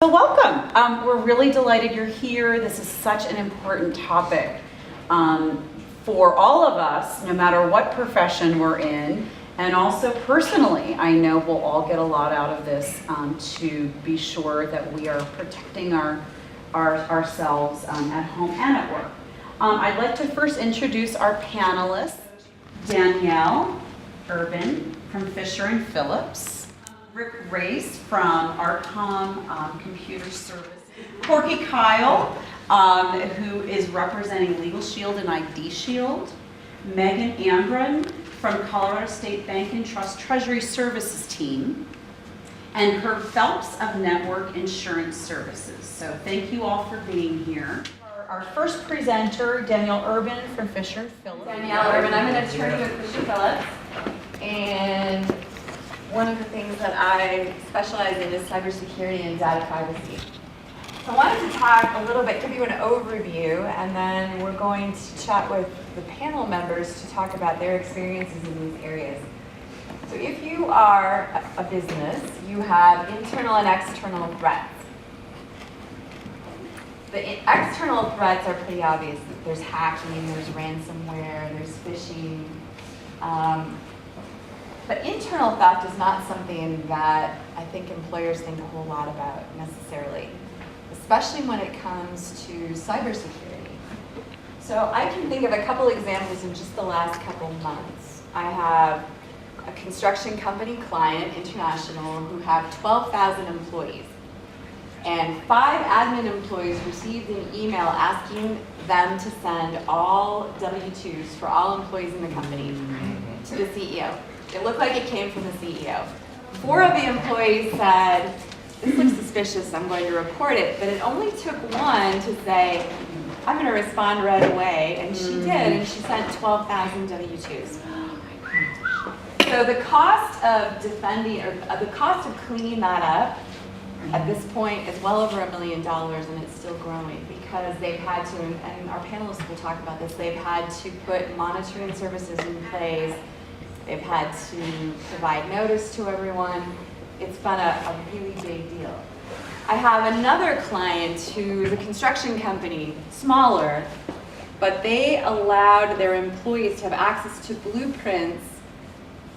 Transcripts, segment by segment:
So welcome. We're really delighted you're here. This is such an important topic for all of us, no matter what profession we're in. And also personally, I know we'll all get a lot out of this to be sure that we are protecting ourselves at home and at work. I'd like to first introduce our panelists. Danielle Urban from Fisher and Phillips, Raesz from RCOM Computer Services, Corky Kyle, who is representing LegalShield and IDShield, Megan Ambrin from Colorado State Bank and Trust Treasury Services team, and her Phelps of Network Insurance Services. So thank you all for being here. Our first presenter, Danielle Urban from Fisher and Phillips. Danielle Urban, I'm an attorney with Fisher Phillips, and one of the things that I specialize in is cybersecurity and data privacy. So I wanted to talk a little bit, give you an overview, and then we're going to chat with the panel members to talk about their experiences in these areas. So if you are a business, you have internal and external threats. The external threats are pretty obvious. There's hacking, there's ransomware, there's phishing. But internal theft is not something that I think employers think a whole lot about necessarily, especially when it comes to cybersecurity. So I can think of a couple examples in just the last couple months. I have a construction company client, international, who have 12,000 employees. And 5 admin employees received an email asking them to send all W-2s for all employees in the company to the CEO. It looked like it came from the CEO. 4 of the employees said, "This looks suspicious, I'm going to report it." But it only took one to say, "I'm going to respond right away." And she did, and she sent 12,000 W-2s. So the cost of defending, or the cost of cleaning that up at this point is well over $1 million, and it's still growing because they've had to, and our panelists will talk about this, they've had to put monitoring services in place. They've had to provide notice to everyone. It's been a really big deal. I have another client who's a construction company, smaller, but they allowed their employees to have access to blueprints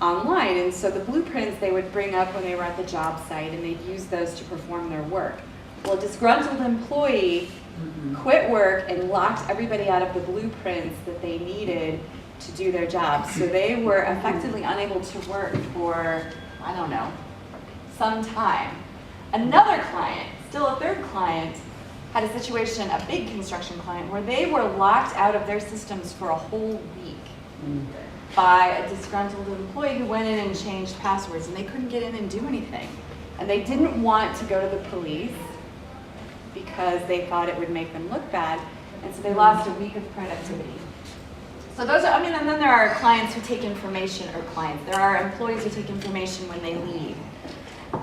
online. And so the blueprints they would bring up when they were at the job site, and they'd use those to perform their work. Well, a disgruntled employee quit work and locked everybody out of the blueprints that they needed to do their job. So they were effectively unable to work for, I don't know, some time. Another client, still a third client, had a situation, a big construction client, where they were locked out of their systems for a whole week by a disgruntled employee who went in and changed passwords, and they couldn't get in and do anything. And they didn't want to go to the police because they thought it would make them look bad, and so they lost a week of productivity. So those are, and then there are clients who take information, there are employees who take information when they leave.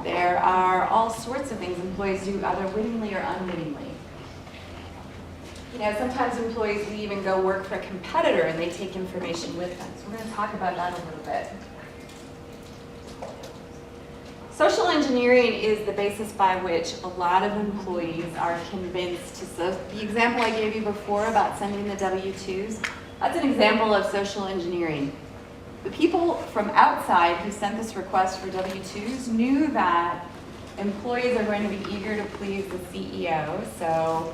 There are all sorts of things employees do, either wittingly or unwittingly. You know, sometimes employees leave and go work for a competitor and they take information with them. So we're going to talk about that a little bit. Social engineering is the basis by which a lot of employees are convinced to, so the example I gave you before about sending the W-2s, that's an example of social engineering. The people from outside who sent this request for W-2s knew that employees are going to be eager to please the CEO, so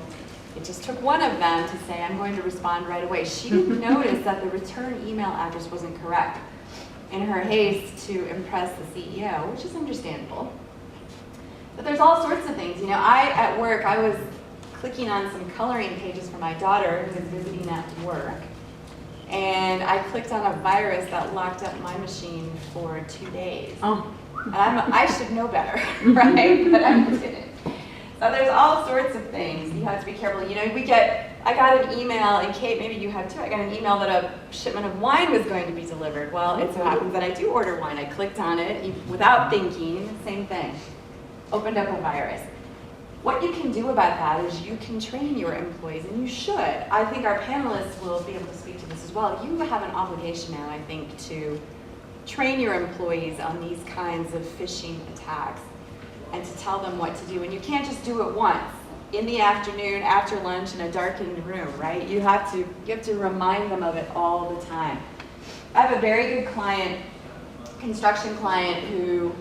it just took one of them to say, "I'm going to respond right away." She didn't notice that the return email address wasn't correct in her haste to impress the CEO, which is understandable. But there's all sorts of things. You know, at work, I was clicking on some coloring pages for my daughter who was visiting at work, and I clicked on a virus that locked up my machine for 2 days. And I should know better, right? But I didn't. So there's all sorts of things. You have to be careful. You know, I got an email, and Kate, maybe you had too, I got an email that a shipment of wine was going to be delivered. Well, it so happens that I do order wine. I clicked on it without thinking, same thing. Opened up a virus. What you can do about that is you can train your employees, and you should. I think our panelists will be able to speak to this as well. You have an obligation now, I think, to train your employees on these kinds of phishing attacks. and to tell them what to do. And you can't just do it once, in the afternoon, after lunch, in a darkened room, right? You have to remind them of it all the time. I have a very good client, construction client, who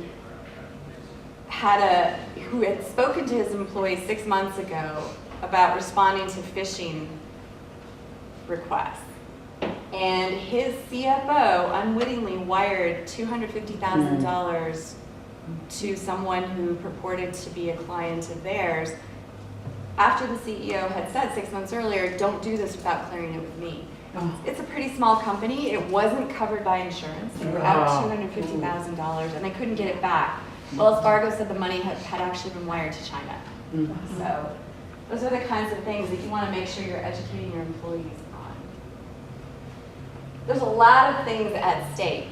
had spoken to his employees 6 months ago about responding to phishing requests. And his CFO unwittingly wired $250,000 to someone who purported to be a client of theirs, after the CEO had said 6 months earlier, don't do this without clearing it with me. It's a pretty small company. It wasn't covered by insurance. They were out $250,000 and they couldn't get it back. Wells Fargo said the money had actually been wired to China. So those are the kinds of things that you want to make sure you're educating your employees on. There's a lot of things at stake.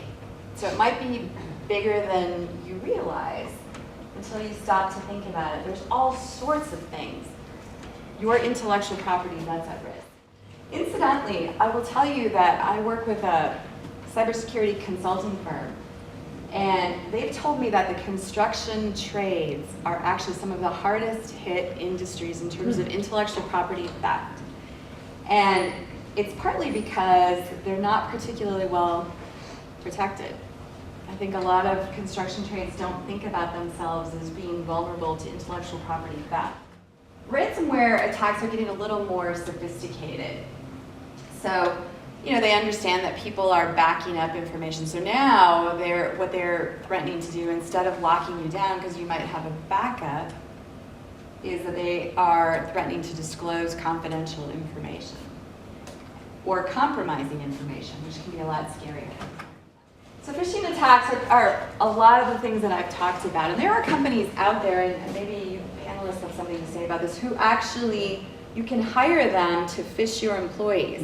So it might be bigger than you realize until you stop to think about it. There's all sorts of things. Your intellectual property, that's at risk. Incidentally, I will tell you that I work with a cybersecurity consulting firm, and they've told me that the construction trades are actually some of the hardest hit industries in terms of intellectual property theft. And it's partly because they're not particularly well protected. I think a lot of construction trades don't think about themselves as being vulnerable to intellectual property theft. Ransomware attacks are getting a little more sophisticated. So, they understand that people are backing up information. So now what they're threatening to do, instead of locking you down because you might have a backup, is that they are threatening to disclose confidential information or compromising information, which can be a lot scarier. So phishing attacks are a lot of the things that I've talked about. And there are companies out there, and maybe you panelists have something to say about this, who actually, you can hire them to phish your employees.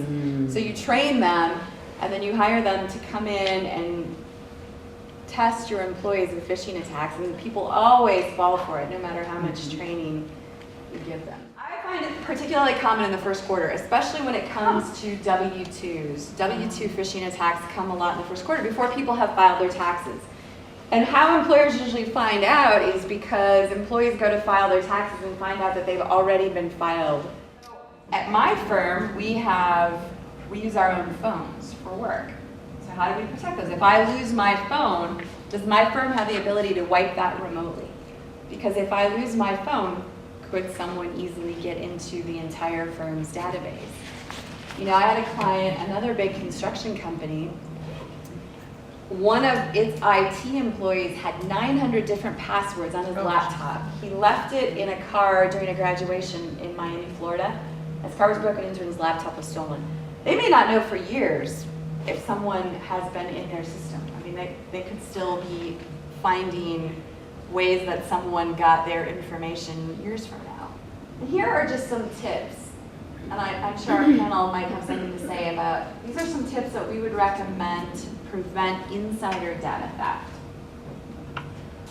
So you train them, and then you hire them to come in and test your employees in phishing attacks. And people always fall for it, no matter how much training you give them. I find it particularly common in the first quarter, especially when it comes to W-2s. W-2 phishing attacks come a lot in the first quarter before people have filed their taxes. And how employers usually find out is because employees go to file their taxes and find out that they've already been filed. At my firm, we use our own phones for work. So how do we protect those? If I lose my phone, does my firm have the ability to wipe that remotely? Because if I lose my phone, could someone easily get into the entire firm's database? I had a client, another big construction company. One of its IT employees had 900 different passwords on his laptop. He left it in a car during a graduation in Miami, Florida. His car was broken into and his laptop was stolen. They may not know for years if someone has been in their system. I mean, they could still be finding ways that someone got their information years from now. And here are just some tips, and I'm sure our panel might have something to say about, these are some tips that we would recommend to prevent insider data theft.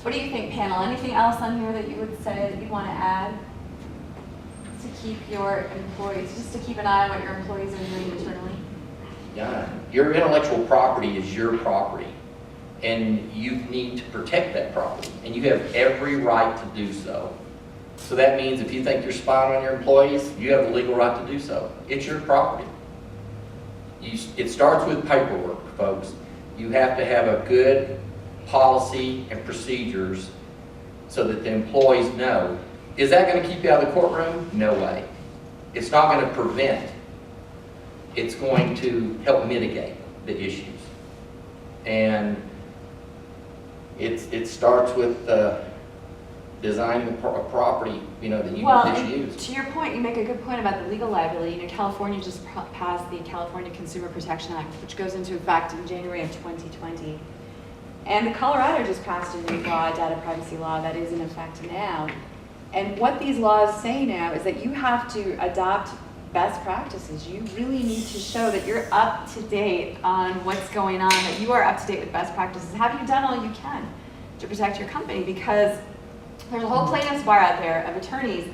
What do you think, panel? Anything else on here that you would say that you want to add to keep your employees, just to keep an eye on what your employees are doing internally? Yeah, your intellectual property is your property, and you need to protect that property, and you have every right to do so. So that means if you think you're spying on your employees, you have the legal right to do so. It's your property. It starts with paperwork, folks. You have to have a good policy and procedures so that the employees know. Is that going to keep you out of the courtroom? No way. It's not going to prevent. It's going to help mitigate the issues. And it starts with designing a property, that you use. To your point, you make a good point about the legal liability. California just passed the California Consumer Protection Act, which goes into effect in January of 2020. And the Colorado just passed a new law, data privacy law, that is in effect now. And what these laws say now is that you have to adopt best practices. You really need to show that you're up to date on what's going on, that you are up to date with best practices. Have you done all you can to protect your company? Because there's a whole plaintiff's bar out there of attorneys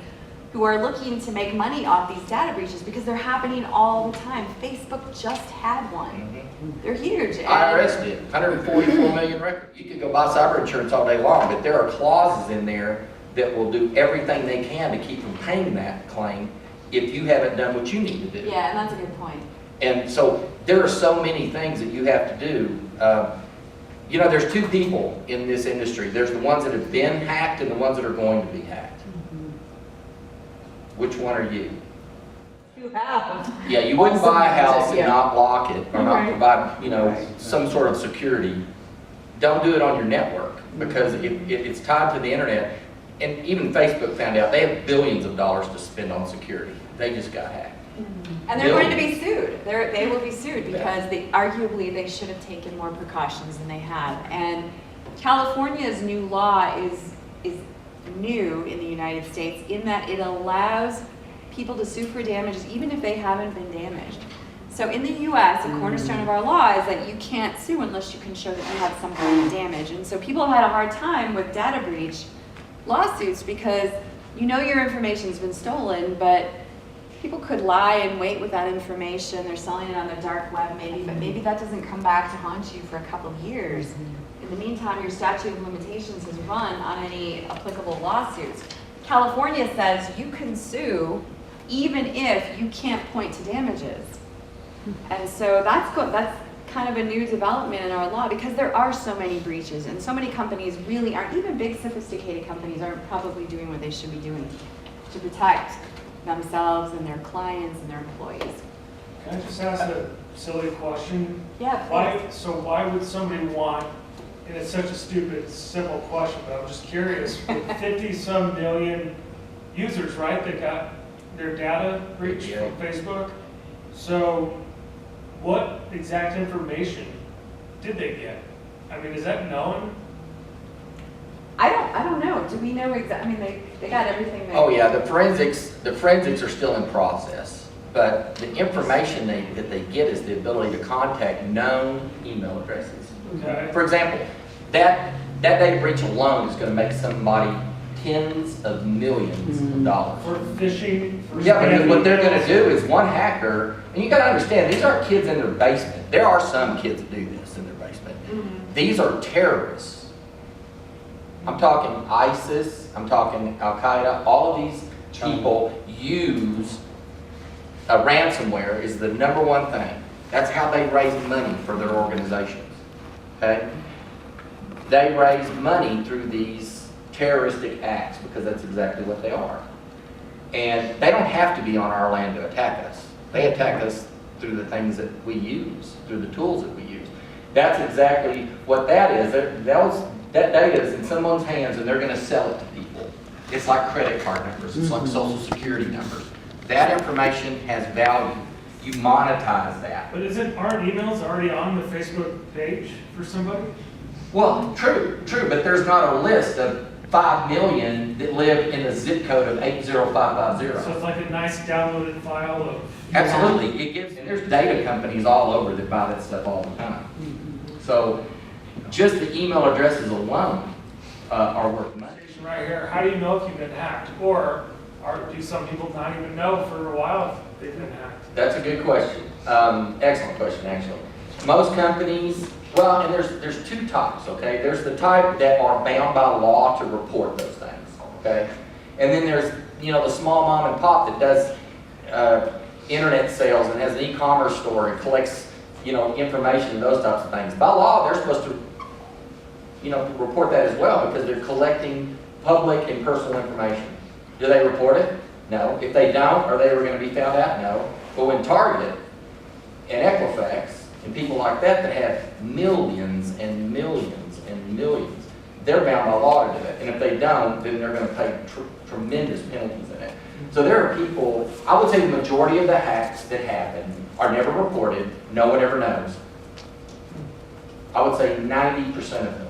who are looking to make money off these data breaches because they're happening all the time. Facebook just had one. They're huge. and- IRS did, 144 million records. You could go buy cyber insurance all day long, but there are clauses in there that will do everything they can to keep from paying that claim if you haven't done what you need to do. Yeah, and that's a good point. And so there are so many things that you have to do. You know, there's two people in this industry. There's the ones that have been hacked and the ones that are going to be hacked. Which one are you? You have. Yeah, you wouldn't buy a house and Yeah. not block it or not Right. provide, you know, some sort of security. Don't do it on your network because it's tied to the internet. And even Facebook found out they have billions of dollars to spend on security. They just got hacked. And they're going to be sued. They will be sued because arguably they should have taken more precautions than they have. And California's new law is new in the United States in that it allows people to sue for damages even if they haven't been damaged. So in the US, a cornerstone of our law is that you can't sue unless you can show that you have some kind of damage. And so people have had a hard time with data breach lawsuits because you know your information's been stolen, but people could lie and wait with that information. They're selling it on the dark web maybe, but maybe that doesn't come back to haunt you for a couple of years. In the meantime, your statute of limitations has run on any applicable lawsuits. California says you can sue even if you can't point to damages. And so that's kind of a new development in our law because there are so many breaches and so many companies really aren't, even big sophisticated companies aren't probably doing what they should be doing to protect themselves and their clients and their employees. Can I just ask a silly question? Yeah, please. Why would somebody want, and it's such a stupid, simple question, but I'm just curious, with 50-some million users, right, that got their data breached from Facebook, so what exact information did they get? I mean, is that known? I don't know. Do we know exactly? I mean, they got everything. Oh yeah, the forensics are still in process, but the information that they get is the ability to contact known email addresses. Okay. For example, that data breach alone is going to make somebody tens of millions of dollars. For phishing? For Yeah, because spam what they're going to emails? do is one hacker, and you got to understand, these aren't kids in their basement. There are some kids that do this in their basement. These are terrorists. I'm talking ISIS, I'm talking Al-Qaeda, all of these people use a ransomware is the number one thing. That's how they raise money for their organizations, okay? They raise money through these terroristic acts because that's exactly what they are. And they don't have to be on our land to attack us. They attack us through the things that we use, through the tools that we use. That's exactly what that is. That data is in someone's hands and they're going to sell it to people. It's like credit card numbers. It's like social security numbers. That information has value. You monetize that. But aren't emails already on the Facebook page for somebody? Well, true, but there's not a list of 5 million that live in the zip code of 80550. So it's like a nice downloaded file of... Absolutely. And there's data companies all over that buy that stuff all the time. So just the email addresses alone are worth money. Right here, how do you know if you've been hacked? Or do some people not even know for a while if they've been hacked? That's a good question. Excellent question, actually. Most companies, well, and there's two types, okay? There's the type that are bound by law to report those things, okay? And then there's, the small mom and pop that does internet sales and has an e-commerce store and collects, information and those types of things. By law, they're supposed to, report that as well because they're collecting public and personal information. Do they report it? No. If they don't, are they ever going to be found out? No. But when Target and Equifax and people like that have millions and millions and millions, they're bound by law to do it. And if they don't, then they're going to pay tremendous penalties in it. So there are people, I would say the majority of the hacks that happen are never reported. No one ever knows. I would say 90% of them.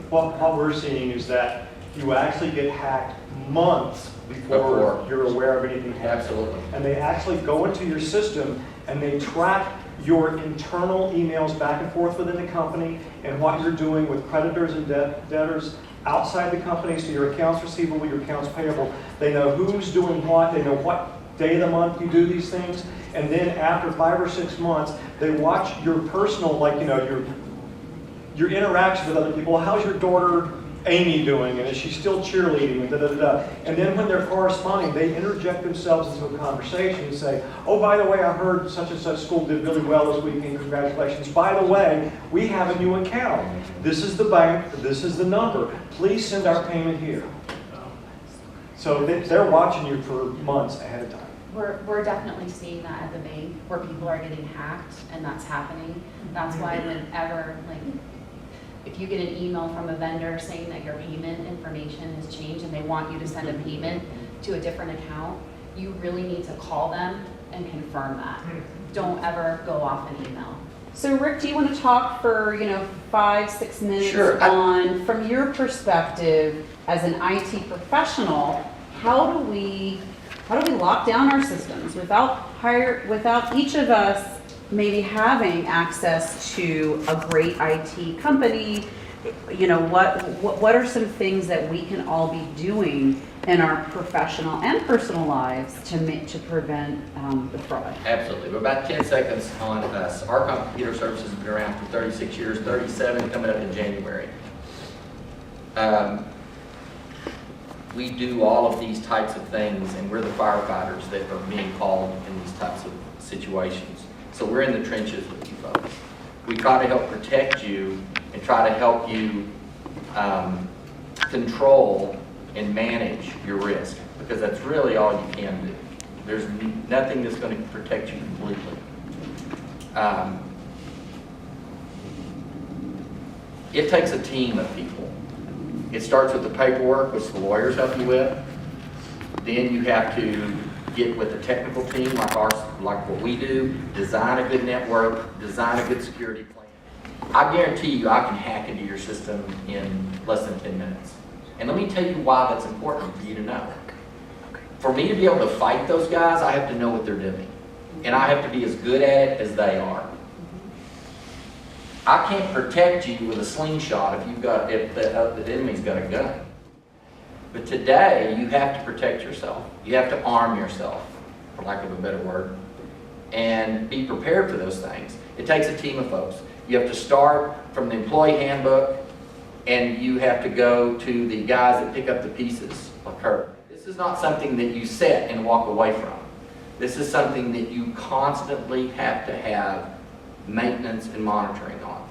What we're seeing is that you actually get hacked months before you're aware of anything happening. Absolutely. And they actually go into your system and they track your internal emails back and forth within the company and what you're doing with creditors and debtors outside the company, so your accounts receivable, your accounts payable. They know who's doing what, they know what day of the month you do these things, and then after 5 or 6 months, they watch your personal, like, you know, your interaction with other people. How's your daughter Amy doing, and is she still cheerleading, and da-da-da-da. And then when they're corresponding, they interject themselves into a conversation and say, oh, by the way, I heard such and such school did really well this weekend, congratulations. By the way, we have a new account. This is the bank, this is the number. Please send our payment here. So they're watching you for months ahead of time. We're definitely seeing that at the bank, where people are getting hacked, and that's happening. That's why whenever, like, if you get an email from a vendor saying that your payment information has changed and they want you to send a payment to a different account, you really need to call them and confirm that. Don't ever go off an email. So Rick, do you want to talk for 5-6 minutes Sure. on, from your perspective as an IT professional, how do we lock down our systems without each of us maybe having access to a great IT company? What are some things that we can all be doing in our professional and personal lives to prevent the fraud? Absolutely. We're about 10 seconds on us. RCOM Computer Services has been around for 36 years, 37 coming up in January. We do all of these types of things, and we're the firefighters that are being called in these types of situations. So we're in the trenches with you folks. We try to help protect you and try to help you control and manage your risk, because that's really all you can do. There's nothing that's going to protect you completely. It takes a team of people. It starts with the paperwork, which the lawyers help you with. Then you have to get with a technical team like what we do, design a good network, design a good security plan. I guarantee you I can hack into your system in less than 10 minutes. And let me tell you why that's important for you to know. For me to be able to fight those guys, I have to know what they're doing. And I have to be as good at it as they are. I can't protect you with a slingshot if the enemy's got a gun. But today, you have to protect yourself. You have to arm yourself, for lack of a better word, and be prepared for those things. It takes a team of folks. You have to start from the employee handbook, and you have to go to the guys that pick up the pieces like her. This is not something that you set and walk away from. This is something that you constantly have to have maintenance and monitoring on.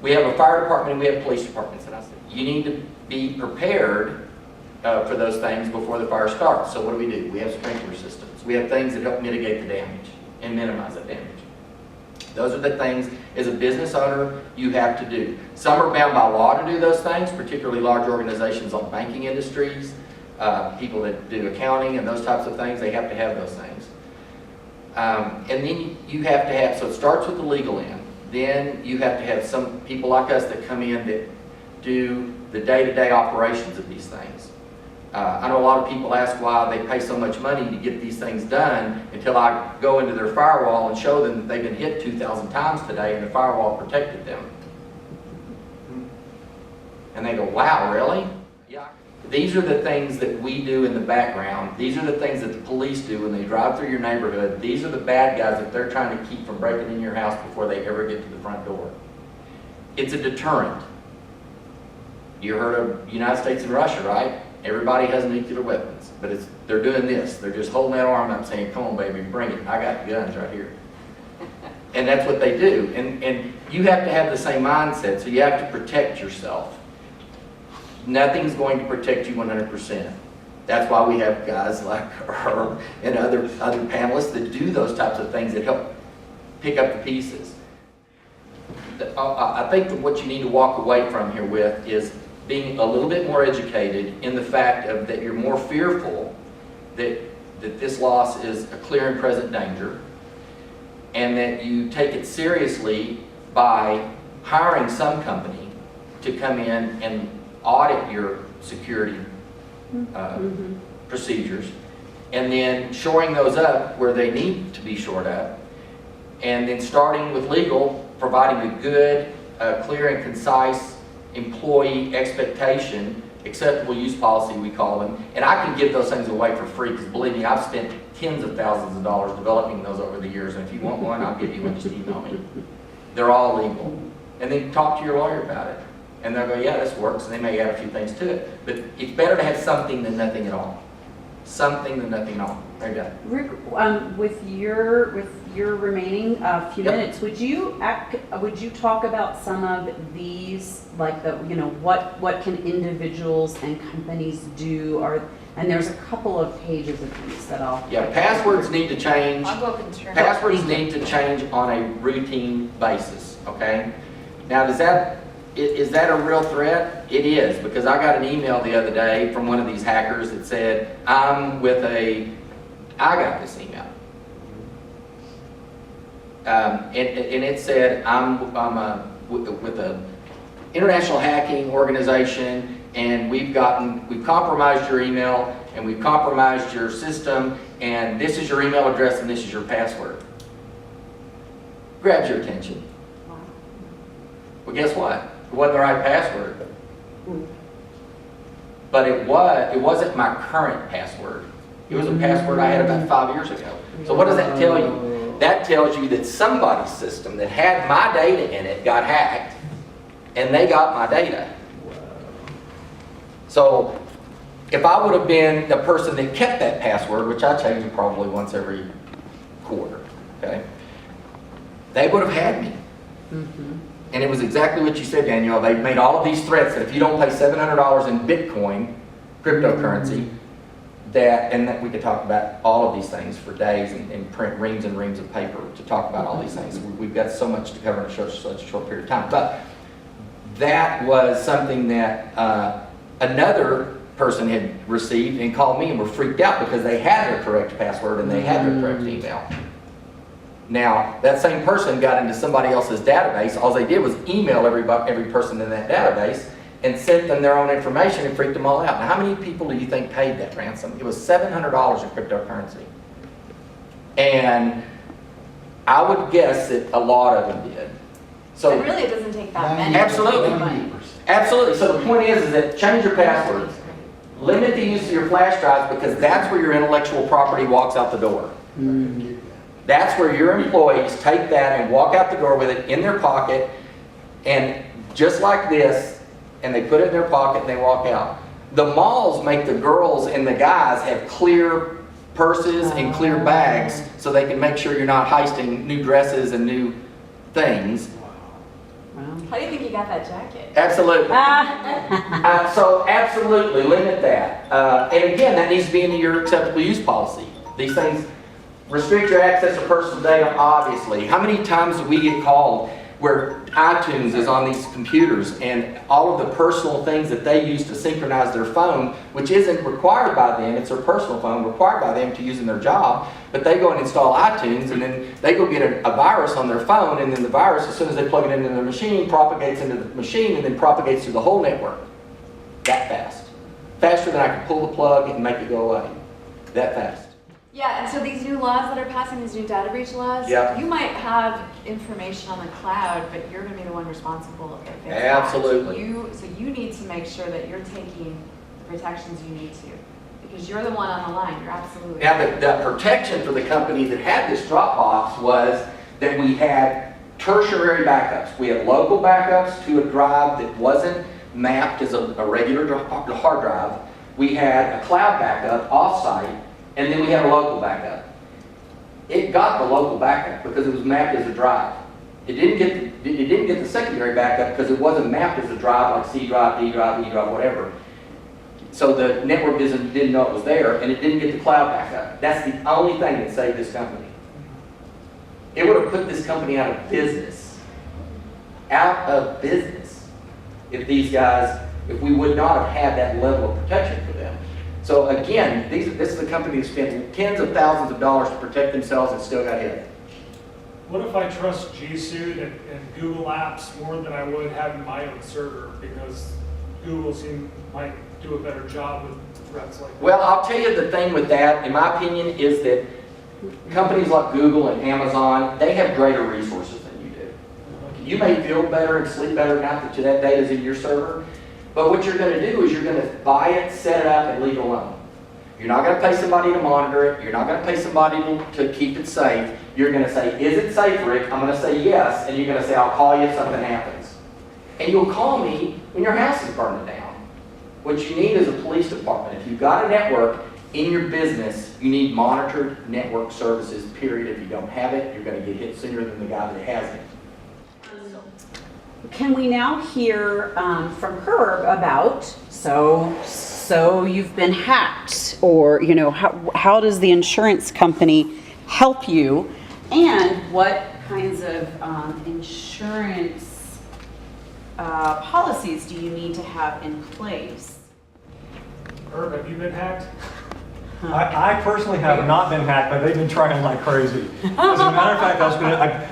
We have a fire department and we have police departments, and I said, you need to be prepared for those things before the fire starts. So what do? We have sprinkler systems. We have things that help mitigate the damage and minimize that damage. Those are the things, as a business owner, you have to do. Some are bound by law to do those things, particularly large organizations like banking industries, people that do accounting and those types of things, they have to have those things. And then you have to have, so it starts with the legal end. Then you have to have some people like us that come in that do the day-to-day operations of these things. I know a lot of people ask why they pay so much money to get these things done until I go into their firewall and show them that they've been hit 2,000 times today and the firewall protected them. And they go, wow, really? Yeah. These are the things that we do in the background. These are the things that the police do when they drive through your neighborhood. These are the bad guys that they're trying to keep from breaking in your house before they ever get to the front door. It's a deterrent. You heard of the United States and Russia, right? Everybody has nuclear weapons, but they're doing this. They're just holding that arm up saying, come on, baby, bring it. I got the guns right here. And that's what they do. And you have to have the same mindset, so you have to protect yourself. Nothing's going to protect you 100%. That's why we have guys like her and other panelists that do those types of things that help pick up the pieces. I think that what you need to walk away from here with is being a little bit more educated in the fact of that you're more fearful that this loss is a clear and present danger, and that you take it seriously by hiring some company to come in and audit your security procedures, and then shoring those up where they need to be shored up, and then starting with legal, providing a good, clear and concise employee expectation acceptable use policy, we call them. And I can give those things away for free, because believe me, I've spent tens of thousands of dollars developing those over the years. And if you want one, I'll give you one, just email me. They're all legal. And then talk to your lawyer about it. And they'll go, yeah, this works, and they may add a few things to it. But it's better to have something than nothing at all. Something than nothing at all. There you go. Rick, with your remaining few Yep. minutes, would you talk about some of these, like what can individuals and companies do? And there's a couple of pages of these that I'll. Yeah, passwords need to change. I'll go up and turn. Passwords need to change on a routine basis, okay? Now, is that a real threat? It is, because I got an email the other day from one of these hackers that said, I got this email. And it said, I'm with a international hacking organization, and we've compromised your email, and we've compromised your system, and this is your email address, and this is your password. Grabs your attention. Well, guess what? It wasn't the right password. But it wasn't my current password. It was a password I had about 5 years ago. So what does that tell you? That tells you that somebody's system that had my data in it got hacked, and they got my data. So if I would have been the person that kept that password, which I change it probably once every quarter, okay, they would have had me. And it was exactly what you said, Danielle. They made all of these threats that if you don't pay $700 in Bitcoin, cryptocurrency, that we could talk about all of these things for days and print reams and reams of paper to talk about all these things. We've got so much to cover in such a short period of time. But that was something that another person had received and called me and were freaked out because they had their correct password and they had their correct email. Now, that same person got into somebody else's database. All they did was email every person in that database and sent them their own information and freaked them all out. Now, how many people do you think paid that ransom? It was $700 in cryptocurrency. And I would guess that a lot of them did. So really, it doesn't take that many. Absolutely. Absolutely. So the point is that change your passwords. Limit the use of your flash drives, because that's where your intellectual property walks out the door. That's where your employees take that and walk out the door with it in their pocket, and just like this, and they put it in their pocket and they walk out. The malls make the girls and the guys have clear purses and clear bags so they can make sure you're not heisting new dresses and new things. How do you think you got that jacket? Absolutely. So absolutely limit that. And again, that needs to be into your acceptable use policy. These things restrict your access to personal data, obviously. How many times do we get called where iTunes is on these computers and all of the personal things that they use to synchronize their phone, which isn't required by them, it's their personal phone, required by them to use in their job, but they go and install iTunes and then they go get a virus on their phone, and then the virus, as soon as they plug it into their machine, propagates into the machine and then propagates through the whole network. That fast. Faster than I can pull the plug and make it go away. That fast. Yeah, and so these new laws that are passing, these new data breach laws, Yeah. you might have information on the cloud, but you're going to be the one responsible if it's Absolutely. So you need to make sure that you're taking the protections you need to, because you're the one on the line. You're absolutely Now, right. the protection for the company that had this Dropbox was that we had tertiary backups. We had local backups to a drive that wasn't mapped as a regular hard drive. We had a cloud backup off-site, and then we had a local backup. It got the local backup because it was mapped as a drive. It didn't get the secondary backup because it wasn't mapped as a drive like C drive, D drive, E drive, whatever. So the network didn't know it was there, and it didn't get the cloud backup. That's the only thing that saved this company. It would have put this company out of business. Out of business. If we would not have had that level of protection for them. So again, this is a company that spent tens of thousands of dollars to protect themselves and still got hit. What if I trust G Suite and Google Apps more than I would having my own server, because Google might do a better job with threats like that? Well, I'll tell you the thing with that, in my opinion, is that companies like Google and Amazon, they have greater resources than you do. You may feel better and sleep better now that that data is in your server, But what you're going to do is you're going to buy it, set it up, and leave it alone. You're not going to pay somebody to monitor it. You're not going to pay somebody to keep it safe. You're going to say, is it safe, Rick? I'm going to say yes, and you're going to say, I'll call you if something happens. And you'll call me when your house is burning down. What you need is a police department. If you've got a network in your business, you need monitored network services, period. If you don't have it, you're going to get hit sooner than the guy that has it. Can we now hear from Herb about, so you've been hacked, or how does the insurance company help you, and what kinds of insurance policies do you need to have in place? Herb, have you been hacked? I personally have not been hacked, but they've been trying like crazy. As a matter of fact,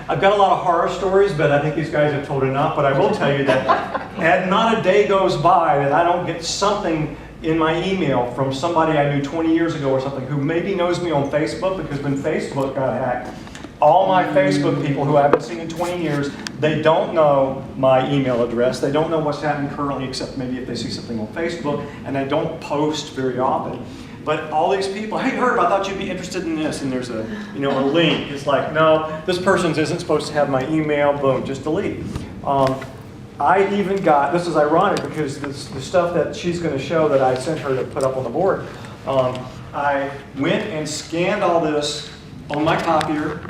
I've got a lot of horror stories, but I think these guys have told enough. But I will tell you that not a day goes by that I don't get something in my email from somebody I knew 20 years ago or something who maybe knows me on Facebook, because when Facebook got hacked, all my Facebook people who I haven't seen in 20 years, they don't know my email address. They don't know what's happening currently, except maybe if they see something on Facebook, and I don't post very often. But all these people, hey Herb, I thought you'd be interested in this, and there's a link. It's like, no, this person isn't supposed to have my email. Boom, just delete. I even got, this is ironic because the stuff that she's going to show that I sent her to put up on the board, I went and scanned all this on my copier.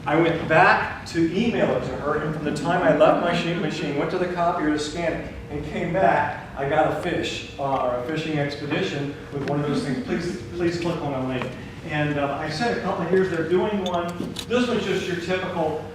I went back to email it to her, and from the time I left my machine, went to the copier to scan it, and came back, I got a fish, or a fishing expedition with one of those things. Please click on a link. And I sent a couple here. They're doing one. This one's just your typical,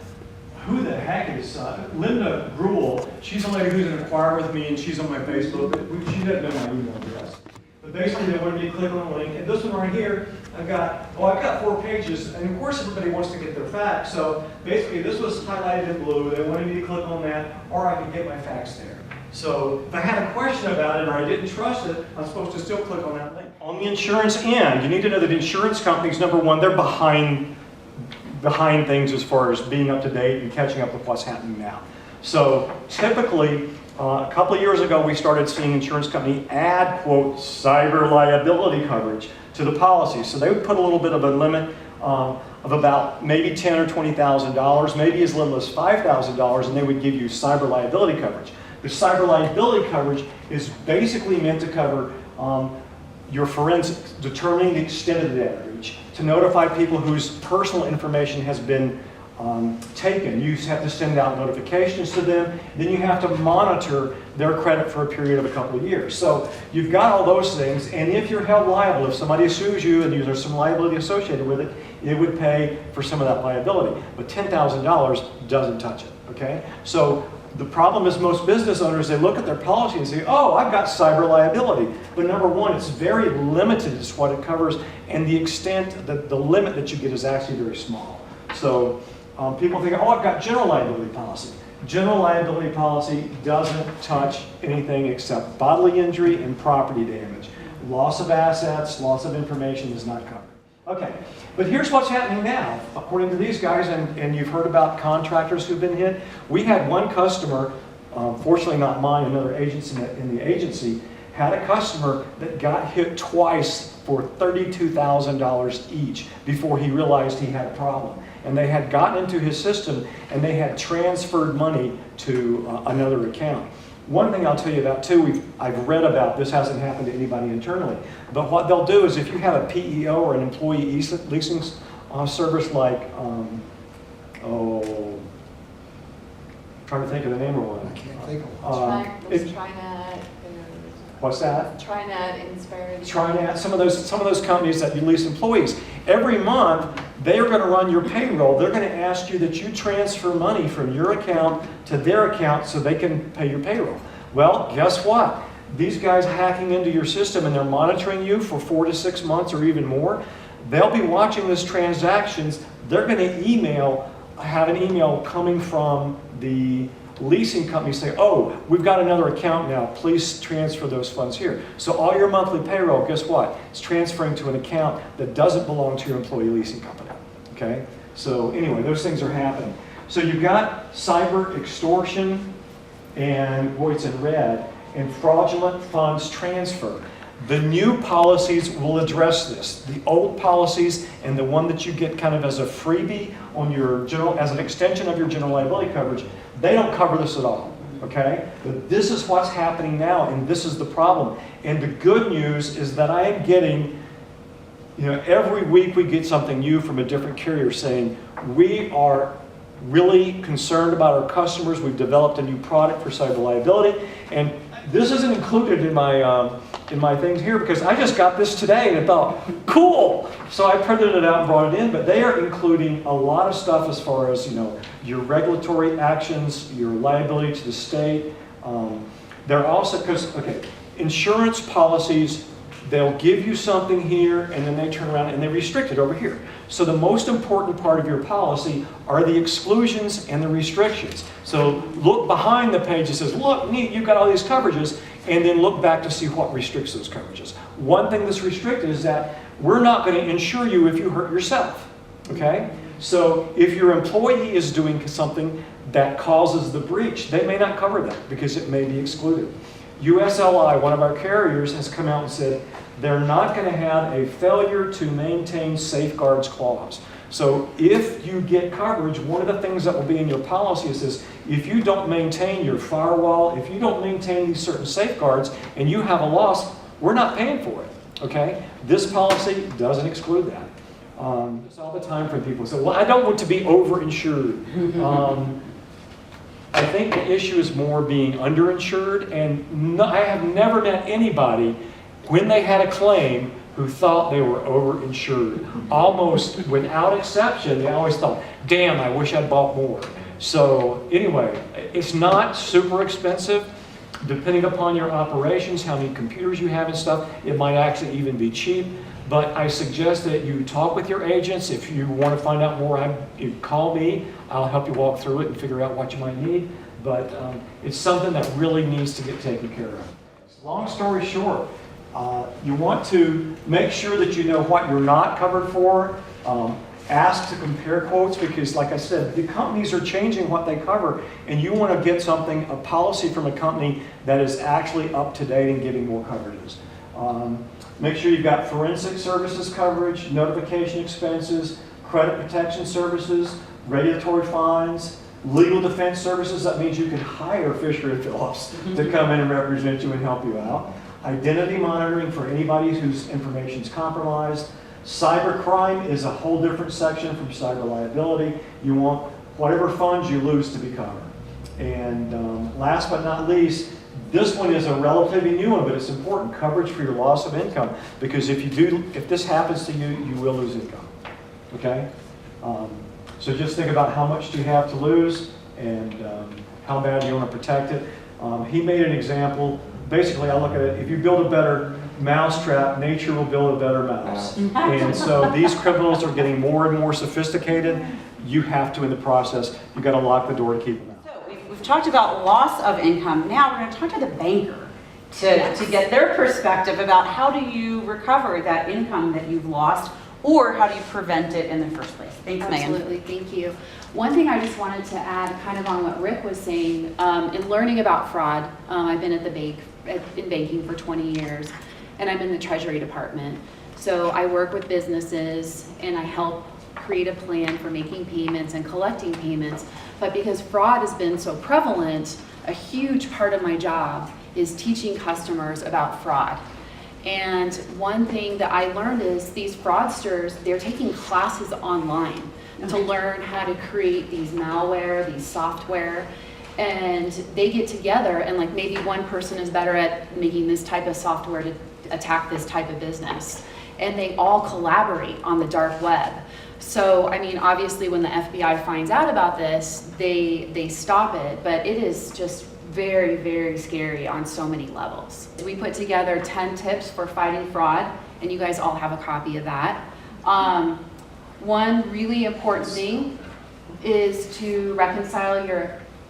who the heck is Linda Gruel. She's a lady who's in a choir with me, and she's on my Facebook. She doesn't know my email address. But basically, they wanted me to click on a link. And this one right here, I've got 4 pages. And of course, everybody wants to get their facts. So basically, this was highlighted in blue. They wanted me to click on that, or I could get my facts there. So if I had a question about it or I didn't trust it, I'm supposed to still click on that link. On the insurance end, you need to know that insurance companies, number one, they're behind things as far as being up to date and catching up with what's happening now. So typically, a couple of years ago, we started seeing insurance companies add, quote, cyber liability coverage to the policy. So they would put a little bit of a limit of about maybe $10,000 or $20,000, maybe as little as $5,000, and they would give you cyber liability coverage. The cyber liability coverage is basically meant to cover your forensics, determining the extent of the data breach, to notify people whose personal information has been taken. You have to send out notifications to them, then you have to monitor their credit for a period of a couple of years. So you've got all those things, and if you're held liable, if somebody sues you and there's some liability associated with it, it would pay for some of that liability. But $10,000 doesn't touch it, okay? So the problem is most business owners, they look at their policy and say, oh, I've got cyber liability. But number one, it's very limited as what it covers, and the extent, the limit that you get is actually very small. So people think, oh, I've got general liability policy. General liability policy doesn't touch anything except bodily injury and property damage. Loss of assets, loss of information is not covered. Okay, but here's what's happening now. According to these guys, and you've heard about contractors who've been hit, we had one customer, fortunately not mine, another agency in the agency, had a customer that got hit twice for $32,000 each before he realized he had a problem. And they had gotten into his system and they had transferred money to another account. One thing I'll tell you about too, I've read about, this hasn't happened to anybody internally, but what they'll do is if you have a PEO or an employee leasing service like, trying to think of the name of one. I can't think of it. TriNet. What's that? TriNet, Inspire. TriNet, some of those companies that you lease employees. Every month, they are going to run your payroll. They're going to ask you that you transfer money from your account to their account so they can pay your payroll. Well, guess what? These guys hacking into your system and they're monitoring you for 4 to 6 months or even more. They'll be watching those transactions. They're going to have an email coming from the leasing company say, oh, we've got another account now, please transfer those funds here. So all your monthly payroll, guess what? It's transferring to an account that doesn't belong to your employee leasing company, okay? So anyway, those things are happening. So you've got cyber extortion, and boy, it's in red, and fraudulent funds transfer. The new policies will address this. The old policies and the one that you get kind of as a freebie on your general, as an extension of your general liability coverage, they don't cover this at all, okay? But this is what's happening now, and this is the problem. And the good news is that I am getting, every week we get something new from a different carrier saying, we are really concerned about our customers. We've developed a new product for cyber liability, and this isn't included in my things here because I just got this today and I thought, cool. So I printed it out and brought it in, but they are including a lot of stuff as far as, your regulatory actions, your liability to the state. They're also, insurance policies, they'll give you something here and then they turn around and they restrict it over here. So the most important part of your policy are the exclusions and the restrictions. So look behind the page that says, look, neat, you've got all these coverages, and then look back to see what restricts those coverages. One thing that's restricted is that we're not going to insure you if you hurt yourself, okay? So if your employee is doing something that causes the breach, they may not cover that because it may be excluded. USLI, one of our carriers, has come out and said they're not going to have a failure to maintain safeguards clause. So if you get coverage, one of the things that will be in your policy is this: if you don't maintain your firewall, if you don't maintain these certain safeguards and you have a loss, we're not paying for it, okay? This policy doesn't exclude that. It's all the time for people say, well, I don't want to be overinsured. I think the issue is more being underinsured, and I have never met anybody when they had a claim who thought they were overinsured. Almost without exception, they always thought, damn, I wish I'd bought more. So anyway, it's not super expensive. Depending upon your operations, how many computers you have and stuff, it might actually even be cheap. But I suggest that you talk with your agents. If you want to find out more, you call me. I'll help you walk through it and figure out what you might need. But it's something that really needs to get taken care of. Long story short, you want to make sure that you know what you're not covered for. Ask to compare quotes because, like I said, the companies are changing what they cover, and you want to get a policy from a company that is actually up to date and giving more coverages. Make sure you've got forensic services coverage, notification expenses, credit protection services, regulatory fines, legal defense services. That means you can hire Fisher & Phillips to come in and represent you and help you out. Identity monitoring for anybody whose information is compromised. Cyber crime is a whole different section from cyber liability. You want whatever funds you lose to be covered. And last but not least, this one is a relatively new one, but it's important. Coverage for your loss of income, because if this happens to you, you will lose income. Okay? So just think about how much do you have to lose and how bad do you want to protect it. He made an example. Basically, I look at it, if you build a better mousetrap, nature will build a better mouse. And so these criminals are getting more and more sophisticated. You have to, in the process, you've got to lock the door to keep them out. So we've talked about loss of income. Now we're going to talk to the banker to get their perspective about how do you recover that income that you've lost, or how do you prevent it in the first place. Thanks, Megan. Absolutely, thank you. One thing I just wanted to add kind of on what Rick was saying, in learning about fraud, I've been at the bank, in banking for 20 years, and I'm in the Treasury Department. So I work with businesses and I help create a plan for making payments and collecting payments. But because fraud has been so prevalent, a huge part of my job is teaching customers about fraud. And one thing that I learned is these fraudsters, they're taking classes online to learn how to create these malware, these software, and they get together and like maybe one person is better at making this type of software to attack this type of business. And they all collaborate on the dark web. So, I mean, obviously when the FBI finds out about this, they stop it, but it is just very, very scary on so many levels. We put together 10 tips for fighting fraud, and you guys all have a copy of that. One really important thing is to reconcile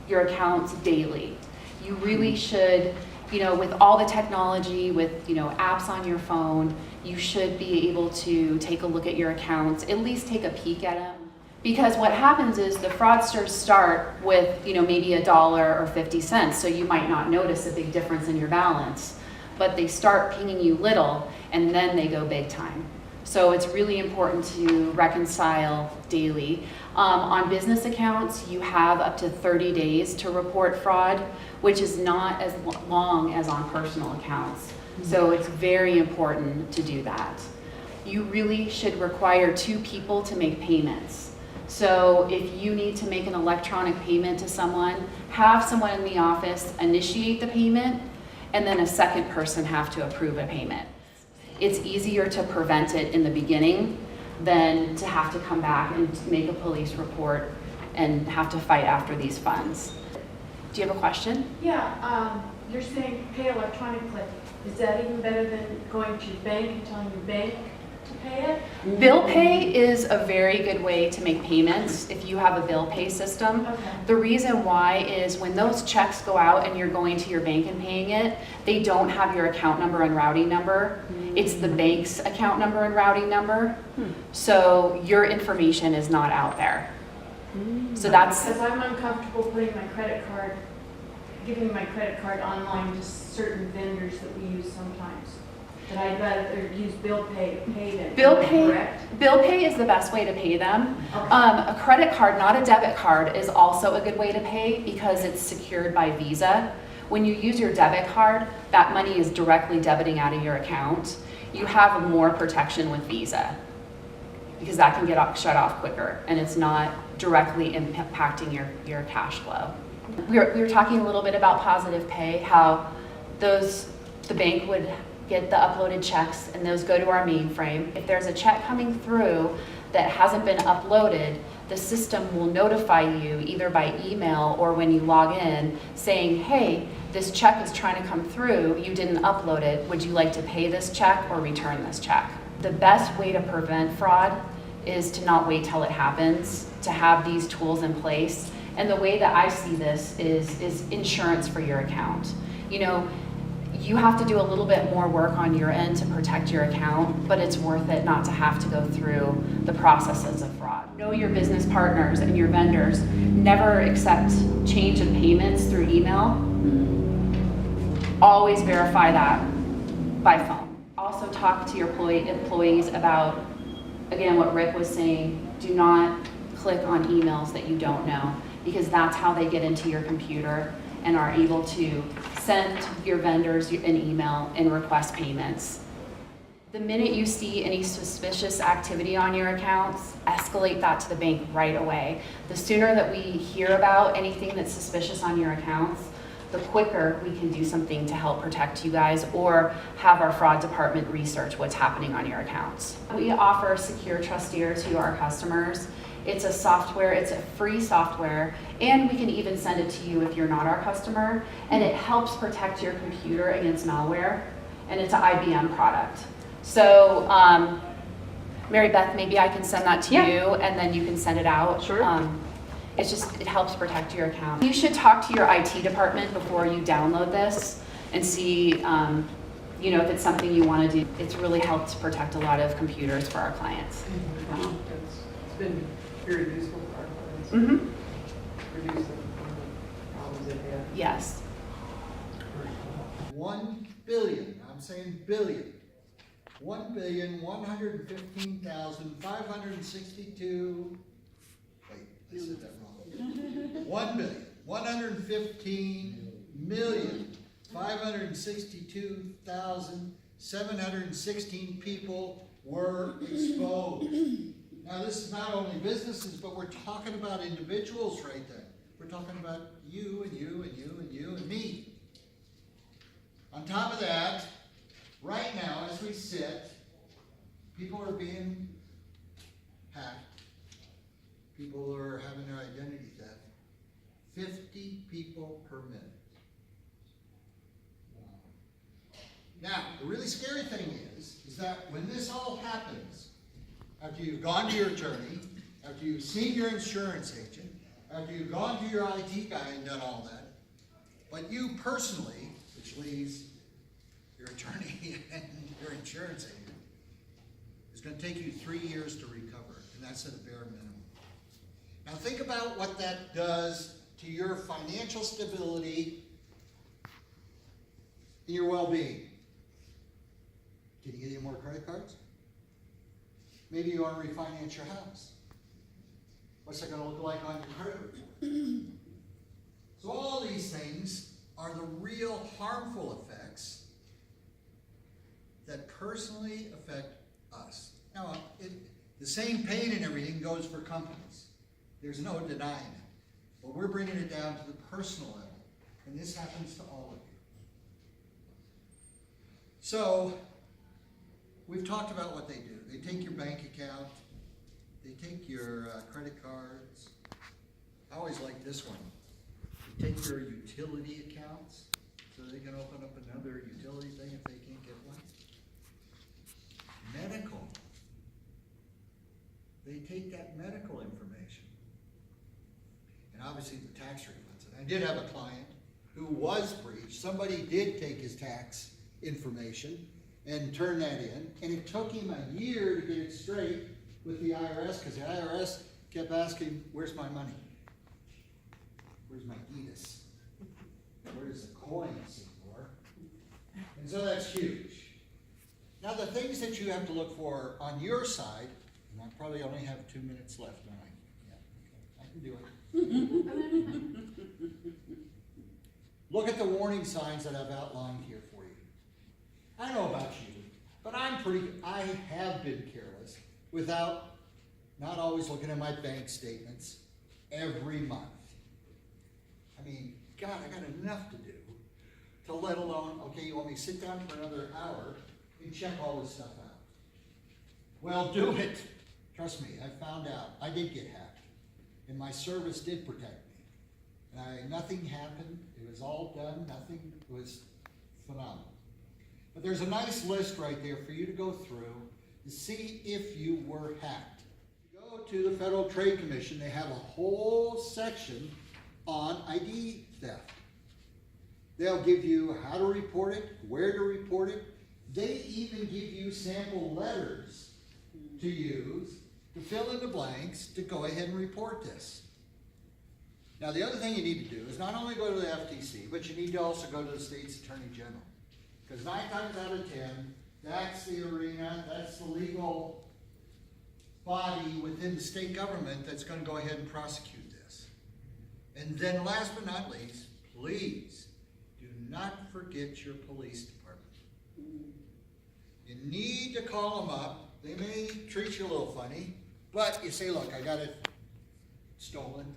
your accounts daily. You really should, with all the technology, with, apps on your phone, you should be able to take a look at your accounts, at least take a peek at them. Because what happens is the fraudsters start with, maybe $1 or 50 cents, so you might not notice a big difference in your balance. But they start pinging you little, and then they go big time. So it's really important to reconcile daily. On business accounts, you have up to 30 days to report fraud, which is not as long as on personal accounts. So it's very important to do that. You really should require 2 people to make payments. So if you need to make an electronic payment to someone, have someone in the office initiate the payment, and then a second person have to approve a payment. It's easier to prevent it in the beginning than to have to come back and make a police report and have to fight after these funds. Do you have a question? Yeah, you're saying pay electronically. Is that even better than going to your bank and telling your bank to pay it? Bill pay is a very good way to make payments if you have a bill pay system. Okay. The reason why is when those checks go out and you're going to your bank and paying it, they don't have your account number and routing number. It's the bank's account number and routing number. So your information is not out there. So that's, Because I'm uncomfortable putting my credit card, giving my credit card online to certain vendors that we use sometimes. That I'd rather use bill pay to pay them. Bill pay, Correct? bill pay is the best way to pay them. Okay. A credit card, not a debit card, is also a good way to pay because it's secured by Visa. When you use your debit card, that money is directly debiting out of your account. You have more protection with Visa because that can get shut off quicker and it's not directly impacting your cash flow. We were talking a little bit about positive pay, how the bank would get the uploaded checks and those go to our mainframe. If there's a check coming through that hasn't been uploaded, the system will notify you either by email or when you log in saying, hey, this check is trying to come through, you didn't upload it, would you like to pay this check or return this check? The best way to prevent fraud is to not wait till it happens, to have these tools in place. And the way that I see this is insurance for your account. You have to do a little bit more work on your end to protect your account, but it's worth it not to have to go through the processes of fraud. Know your business partners and your vendors. Never accept change in payments through email. Always verify that by phone. Also talk to your employees about, again, what Rick was saying, do not click on emails that you don't know because that's how they get into your computer and are able to send your vendors an email and request payments. The minute you see any suspicious activity on your accounts, escalate that to the bank right away. The sooner that we hear about anything that's suspicious on your accounts, the quicker we can do something to help protect you guys or have our fraud department research what's happening on your accounts. We offer Secure Trusteer to our customers. It's a software, it's a free software, and we can even send it to you if you're not our customer, and it helps protect your computer against malware, and it's an IBM product. So, Mary Beth, maybe I can send that to you, and then you can send it out. Sure. It helps protect your account. You should talk to your IT department before you download this and see, if it's something you want to do. It's really helped protect a lot of computers for our clients. It's been very useful for our clients. Reduce the problems that they have. Yes. 1 billion, I'm saying billion, 1,115,562, wait, I said that wrong. 1,115,562,716 people were exposed. Now, this is not only businesses, but we're talking about individuals right there. We're talking about you and you and you and you and me. On top of that, right now, as we sit, people are being hacked. People are having their identity theft. 50 people per minute. Now, the really scary thing is that when this all happens, after you've gone to your attorney, after you've seen your insurance agent, after you've gone to your IT guy and done all that, but you personally, which leaves your attorney and your insurance agent, it's going to take you 3 years to recover, and that's at a bare minimum. Now think about what that does to your financial stability and your well-being. Can you get any more credit cards? Maybe you want to refinance your house. What's that going to look like on your credit report? So all these things are the real harmful effects that personally affect us. Now, the same pain and everything goes for companies. There's no denying it. But we're bringing it down to the personal level. And this happens to all of you. So, we've talked about what they do. They take your bank account. They take your credit cards. I always like this one. They take your utility accounts so they can open up another utility thing if they can't get one. Medical. They take that medical information. And obviously the tax refunds. And I did have a client who was breached. Somebody did take his tax information and turn that in. And it took him a year to get it straight with the IRS because the IRS kept asking, where's my money? Where's my EDIS? Where does the coin seem for? And so that's huge. Now the things that you have to look for on your side, and I probably only have 2 minutes left, don't I? Yeah, okay. I can do it. Look at the warning signs that I've outlined here for you. I don't know about you, but I have been careless without not always looking at my bank statements every month. I mean, God, I got enough to do to let alone, okay, you want me to sit down for another hour and check all this stuff out. Well, do it. Trust me, I found out. I did get hacked. And my service did protect me. And nothing happened. It was all done. Nothing. It was phenomenal. But there's a nice list right there for you to go through to see if you were hacked. You go to the Federal Trade Commission. They have a whole section on ID theft. They'll give you how to report it, where to report it. They even give you sample letters to use to fill in the blanks to go ahead and report this. Now the other thing you need to do is not only go to the FTC, but you need to also go to the state's Attorney General. Because 9 times out of 10, that's the arena, that's the legal body within the state government that's going to go ahead and prosecute this. And then last but not least, please do not forget your police department. You need to call them up. They may treat you a little funny, but you say, look, I got it stolen.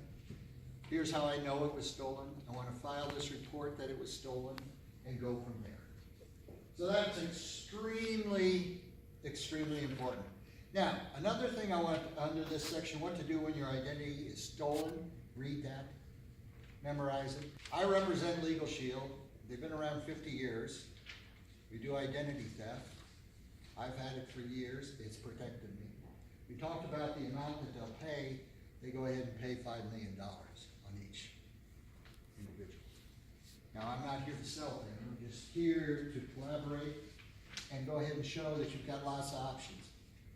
Here's how I know it was stolen. I want to file this report that it was stolen and go from there. So that's extremely, extremely important. Now, another thing I want under this section, what to do when your identity is stolen, read that, memorize it. I represent LegalShield. They've been around 50 years. We do identity theft. I've had it for years. It's protected me. We talked about the amount that they'll pay. They go ahead and pay $5 million on each individual. Now, I'm not here to sell things. I'm just here to collaborate and go ahead and show that you've got lots of options.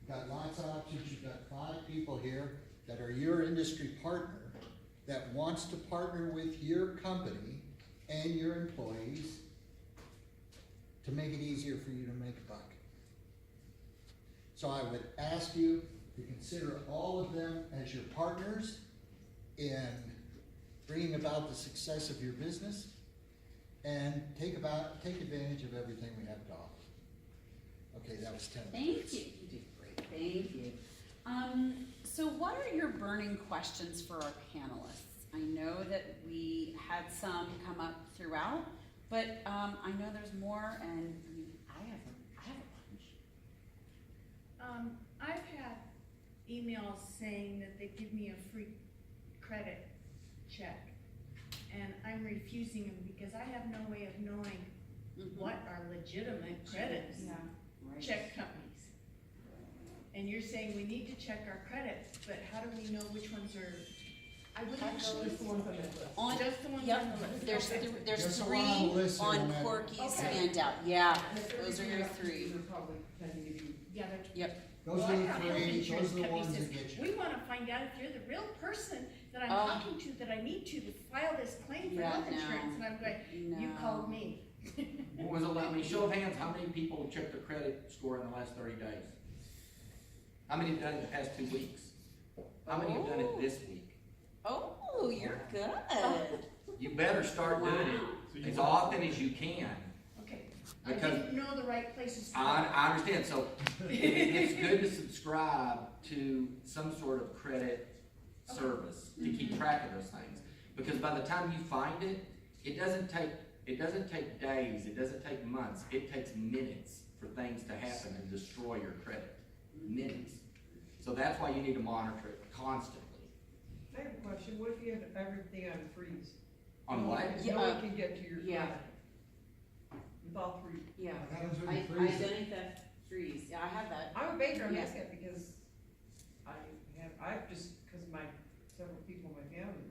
You've got lots of options. You've got 5 people here that are your industry partner that wants to partner with your company and your employees to make it easier for you to make a buck. So I would ask you to consider all of them as your partners in bringing about the success of your business and take advantage of everything we have to offer. Okay, that was 10 minutes. Thank you. You did great. Thank you. So what are your burning questions for our panelists? I know that we had some come up throughout, but I know there's more, and I have a bunch. I've had emails saying that they give me a free credit check, and I'm refusing them because I have no way of knowing what are legitimate credit check companies. And you're saying we need to check our credits, but how do we know which ones are? I would actually Just the ones on that list. On, just the ones yep, on the list. there's Okay. there's There's a 3 lot of lists on on that. Corky's Okay. handout. Yeah, And if those are everything your else, 3. they're probably tending to be Yeah, they're. Yep. Those Well, are I the got health three, insurance those are the company ones says, that get you. we wanna find out if you're the real person that I'm Oh. talking to, that I need to file this claim for Yeah, health no. insurance, and I'm going, you No. called me. What was it, I mean, show of hands, how many people have checked their credit score in the last 30 days? How many have done it in the past 2 weeks? How many have done it this week? Oh, you're good. You better start doing it as often as you can. Okay, I Because- didn't know the right places to. I understand, so it's good to subscribe to some sort of credit service to keep track of those things. Because by the time you find it, it doesn't take days, it doesn't take months, it takes minutes for things to happen and destroy your credit. Minutes. So that's why you need to monitor it constantly. I have a question, what if you have everything on freeze? On what? Because no one can get to your Yeah. credit. With all three. Yeah. What happens when you freeze it? Identity theft freeze. Yeah, I have that. I'm a banker, I'm Yeah. asking that because I've just, because several people in my family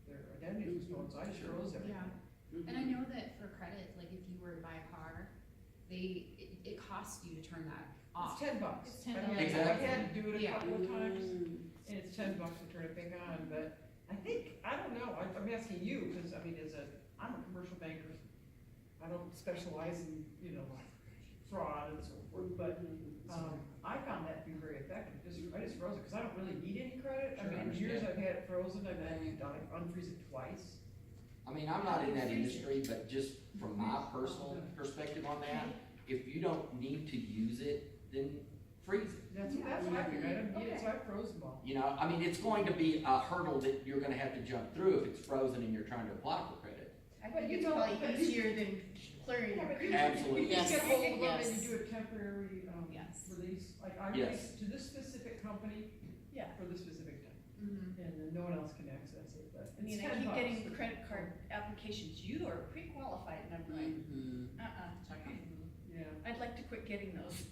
their identity was stolen, so I just froze everything. Yeah. And I know that for credit, like if you were to buy a car, it costs you to turn that off. It's $10. It's $10. I mean, Exactly. I had to do it a Yeah. couple of times, Mm. and it's $10 to turn it back on, but I don't know, I'm asking you, because I mean, I'm a commercial banker. I don't specialize in, fraud and so forth, but, I found that to be very effective, I just froze it, because I don't really need any credit. Sure, I I mean, years understand. I've had it frozen, I've had to unfreeze it twice. I mean, I'm not in that industry, but just from my personal perspective on that, if you don't need to use it, then freeze it. That's what I figured, I didn't need it, so I froze them all. You know, I mean, it's going to be a hurdle that you're gonna have to jump through if it's frozen and you're trying to apply for credit. I think it's probably easier than clearing your credit. Absolutely. You just Yes. get hold of them Yes. and you do a temporary, Yes. release, like I Yes. released to this specific company Yeah. for this specific time, Mhm. and then no one else can access it, but I mean, it's I $10. keep getting credit card applications, you are pre-qualified, and I'm going, Mhm. Yeah. I'd like to quit getting those.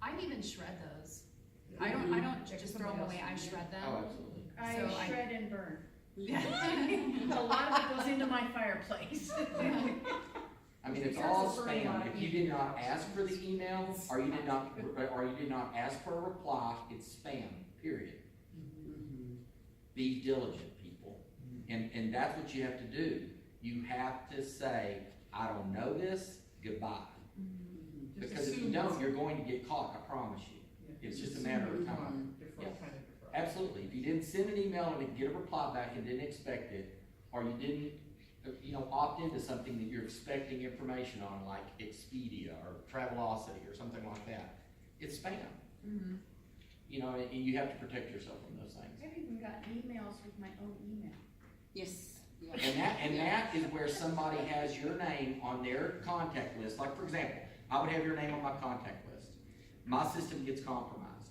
I even shred those. I don't just throw them away, I shred Oh, them. absolutely. So I I- shred and burn. A lot of it goes into my fireplace. I mean, it's all spam. If you did not ask for the email, or you did not ask for a reply, it's spam, period. Be diligent, people. And that's what you have to do. You have to say, I don't know this, goodbye. Just Because if you assume don't, it's- you're going to get caught, I promise you. yeah, It's just a assume matter of it's time. Defer, Yeah. kind of defer. Absolutely. If you didn't send an email and didn't get a reply back and didn't expect it, or you didn't, opt into something that you're expecting information on, like Expedia or Travelocity or something like that, it's spam. Mhm. And you have to protect yourself from those things. I've even got emails with my own email. Yes. Yeah. And that is where somebody has your name on their contact list. Like, for example, I would have your name on my contact list. My system gets compromised.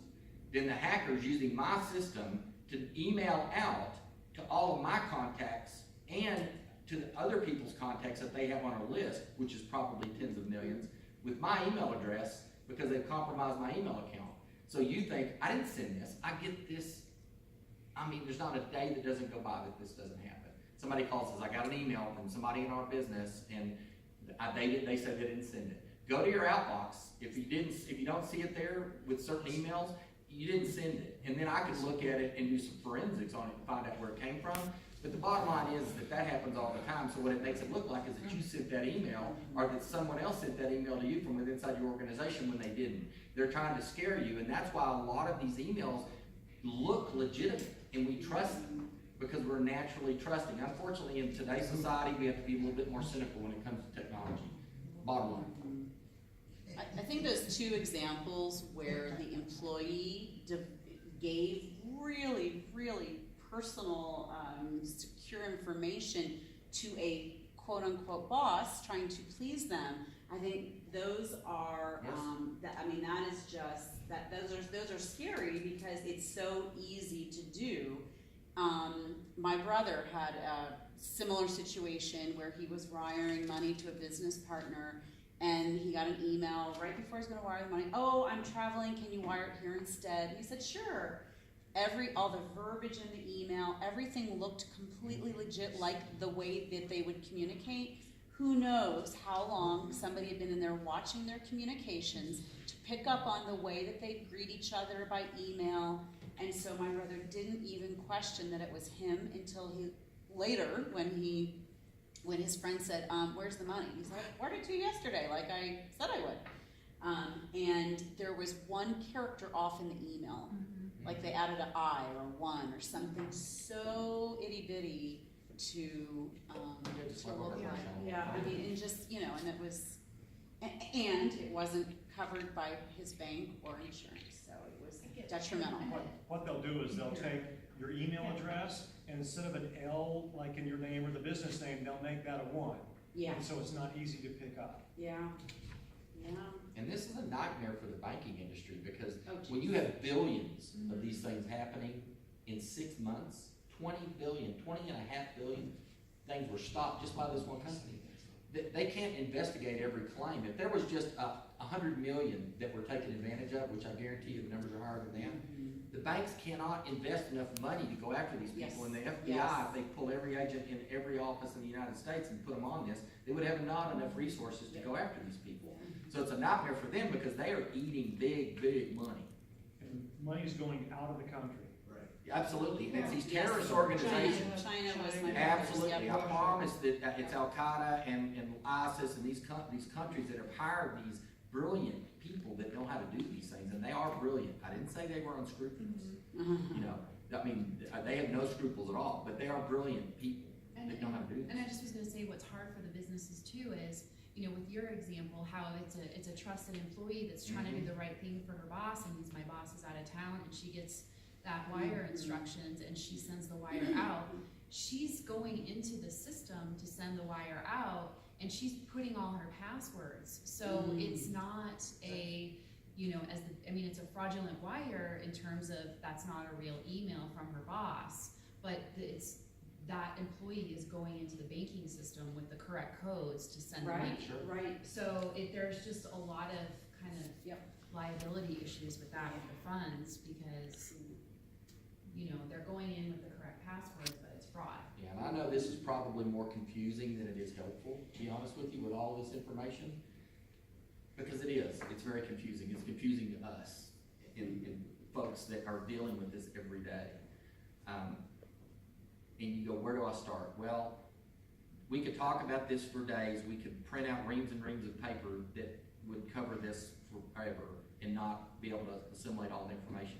Then the hackers using my system to email out to all of my contacts and to the other people's contacts that they have on a list, which is probably tens of millions, with my email address because they've compromised my email account. So you think, I didn't send this, I get this. I mean, there's not a day that doesn't go by that this doesn't happen. Somebody calls us, I got an email from somebody in our business, and they said they didn't send it. Go to your outbox. If you don't see it there with certain emails, you didn't send it. And then I could look at it and do some forensics on it and find out where it came from. But the bottom line is that happens all the time. So what it makes it look like is that you sent that email, or that someone else sent that email to you from within inside your organization when they didn't. They're trying to scare you, and that's why a lot of these emails look legitimate, and we trust them because we're naturally trusting. Unfortunately, in today's society, we have to be a little bit more cynical when it comes to technology. Bottom line. I think those two examples where the employee gave really, really personal, secure information to a quote-unquote boss trying to please them, I think those are, Yes. that is just, those are scary because it's so easy to do. My brother had a similar situation where he was wiring money to a business partner, and he got an email right before he was going to wire the money. Oh, I'm traveling. Can you wire it here instead? And he said, sure. All the verbiage in the email, everything looked completely legit, like the way that they would communicate. who knows how long somebody had been in there watching their communications to pick up on the way that they greet each other by email. And so my brother didn't even question that it was him until later when his friend said, where's the money? He's like, I ordered it to you yesterday, like I said I would. And there was one character off in the email. Like they added an I or one or something so itty bitty to look like. Yeah, I mean, and just, and it was, and it wasn't covered by his bank or insurance, so it was detrimental. What they'll do is they'll take your email address, and instead of an L like in your name or the business name, they'll make that a 1. Yeah. And so it's not easy to pick up. Yeah. Yeah. And this is a nightmare for the banking industry because Oh, when you have billions of these things happening in 6 months, 20.5 billion things were stopped just by this one company. They can't investigate every claim. If there was just 100 million that were taken advantage of, which I guarantee you the numbers are higher than that, the banks cannot invest enough money to go after these people. And the FBI, if they pull every agent in every office in the United States and put them on this, they would have not enough resources to go after these people. So it's a nightmare for them because they are eating big, big money. And money's going out of the country. Right. Absolutely, and it's these terrorist organizations. China was my Absolutely, I promise that it's Al Qaeda and ISIS and these countries that have hired these brilliant people that know how to do these things, and they are brilliant. I didn't say they were unscrupulous. I mean, they have no scruples at all, but they are brilliant people that know how to do this. And I just was gonna say what's hard for the businesses too is, with your example, how it's a trusted employee that's trying to do the right thing for her boss, and my boss is out of town, and she gets that wire instructions, and she sends the wire out. She's going into the system to send the wire out, and she's putting all her passwords. So it's not it's a fraudulent wire in terms of that's not a real email from her boss, but it's that employee is going into the banking system with the correct codes to send the money. Right. So there's just a lot of kind of liability issues with that with the funds because they're going in with the correct passwords, but it's fraud. Yeah, and I know this is probably more confusing than it is helpful, to be honest with you, with all this information. Because it is. It's very confusing. It's confusing to us and folks that are dealing with this every day. And you go, where do I start? Well, we could talk about this for days. We could print out reams and reams of paper that would cover this forever and not be able to assimilate all the information.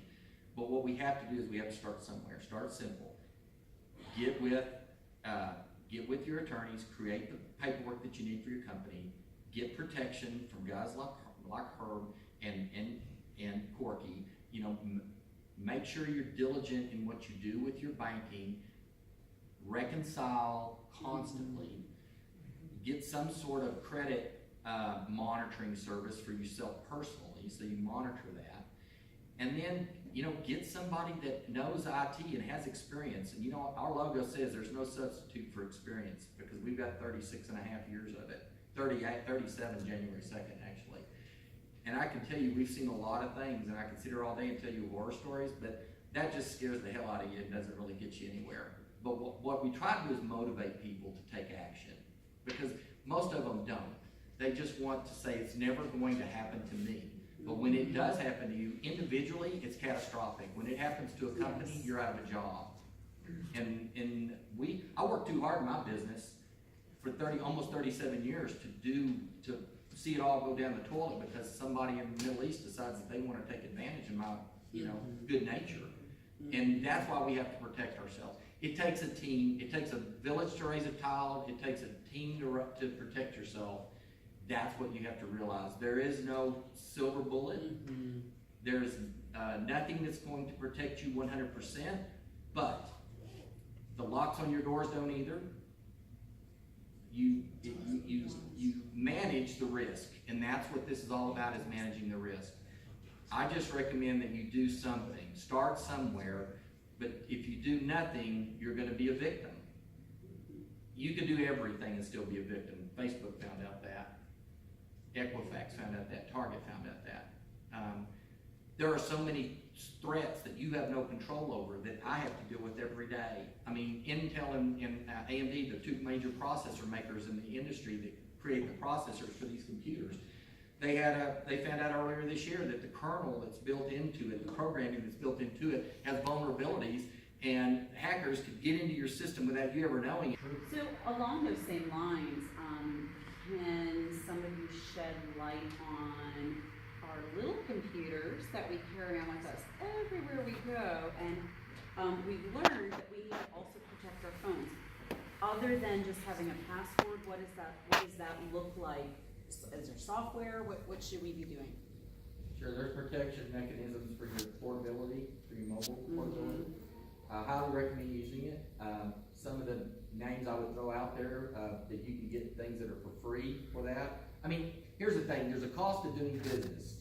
But what we have to do is we have to start somewhere. Start simple. Get with your attorneys. Create the paperwork that you need for your company. Get protection from guys like Herb and Corky. Make sure you're diligent in what you do with your banking. Reconcile constantly. Get some sort of credit monitoring service for yourself personally, so you monitor that. And then, get somebody that knows IT and has experience. And our logo says there's no substitute for experience because we've got 36.5 years of it. 37 January 2nd, actually. And I can tell you, we've seen a lot of things, and I can sit here all day and tell you horror stories, but that just scares the hell out of you and doesn't really get you anywhere. But what we try to do is motivate people to take action, because most of them don't. They just want to say, it's never going to happen to me. But when it does happen to you, individually, it's catastrophic. When it happens to a company, you're out of a job. And I worked too hard in my business for almost 37 years to see it all go down the toilet because somebody in the Middle East decides that they want to take advantage of my, good nature. And that's why we have to protect ourselves. It takes a team. It takes a village to raise a child. It takes a team to protect yourself. That's what you have to realize. There is no silver bullet. There's nothing that's going to protect you 100%, but the locks on your doors don't either. You manage the risk, and that's what this is all about, is managing the risk. I just recommend that you do something. Start somewhere, but if you do nothing, you're going to be a victim. You could do everything and still be a victim. Facebook found out that. Equifax found out that. Target found out that. there are so many threats that you have no control over that I have to deal with every day. I mean, Intel and AMD, the two major processor makers in the industry that create the processors for these computers, they found out earlier this year that the kernel that's built into it, the programming that's built into it, has vulnerabilities, and hackers could get into your system without you ever knowing it. So along those same lines, can some of you shed light on our little computers that we carry on with us everywhere we go? And we've learned that we need to also protect our phones. Other than just having a password, what does that look like? Is there software? What should we be doing? Sure, there's protection mechanisms for your portability, for your mobile portability. I highly recommend using it. Some of the names I would throw out there, that you can get things that are for free for that. I mean, here's the thing, there's a cost to doing business.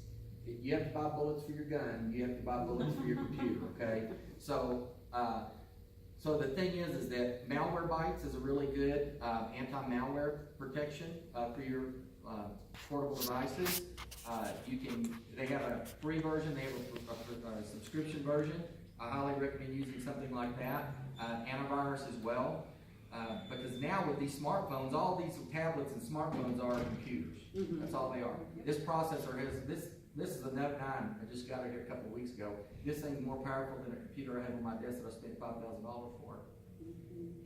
You have to buy bullets for your gun, you have to buy bullets for your computer, okay? So the thing is that Malwarebytes is a really good anti-malware protection for your portable devices. They have a free version, they have a subscription version. I highly recommend using something like that. Antivirus as well. Because now with these smartphones, all these tablets and smartphones are computers. That's all they are. This processor has, this is a Note 9. I just got it here a couple of weeks ago. This thing's more powerful than a computer I have on my desk that I spent $5,000 for.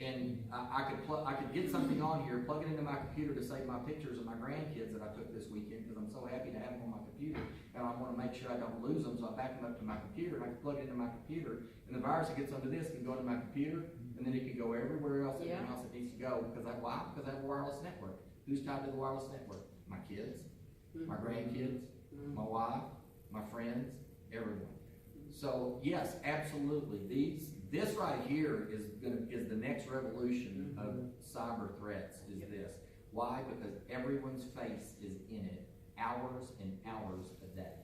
And I could get something on here, plug it into my computer to save my pictures of my grandkids that I took this weekend because I'm so happy to have them on my computer, and I want to make sure I don't lose them, so I back them up to my computer, and I can plug it into my computer, and the virus that gets onto this can go into my computer, and then it can go everywhere else, everything else it needs to go, because why? Because I have a wireless network. Who's tied to the wireless network? My kids, my grandkids, my wife, my friends, everyone. So yes, absolutely. This right here is the next revolution of cyber threats. Is this? Why? Because everyone's face is in it, hours and hours a day.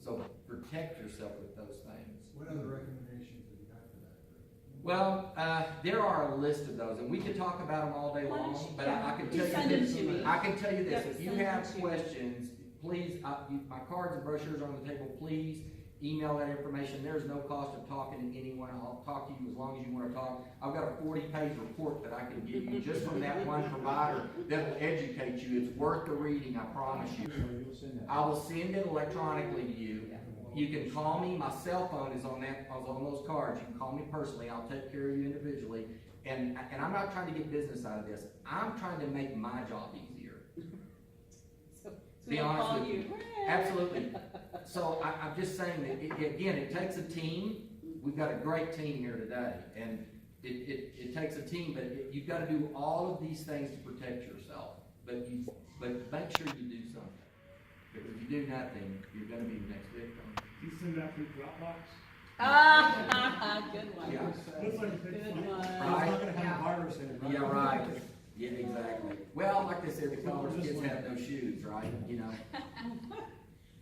So protect yourself with those things. What other recommendations have you got for that? Well, there are a list of those, and we could talk about them all day long. But I can tell Send you them this. to me. I can tell you this. Yep, If you send them have to me. questions, please. My cards and brochures are on the table. Please email that information. There's no cost of talking to anyone. I'll talk to you as long as you want to talk. I've got a 40-page report that I can give you just from that one provider that will educate you. It's worth the reading, I promise you. I will send it electronically to you. You can call me. My cell phone is on those cards. You can call me personally. I'll take care of you individually. And I'm not trying to get business out of this. I'm trying to make my job easier. So Be we'll honest call with you. Absolutely. So I'm just saying that, again, it takes a team. We've got a great team here today. And it takes a team, but you've got to do all of these things to protect yourself. But make sure you do something. Because if you do nothing, you're going to be the next victim. You send that through Dropbox? Good one. Yeah. Looks like a big Good fun. one. It's not gonna have a virus in it, right? Yeah, right. Yeah, exactly. Well, like they said, the college kids have no shoes, right? You know.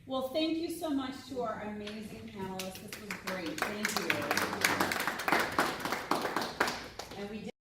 Well, thank you so much to our amazing panelists. This was great. Thank you. And we did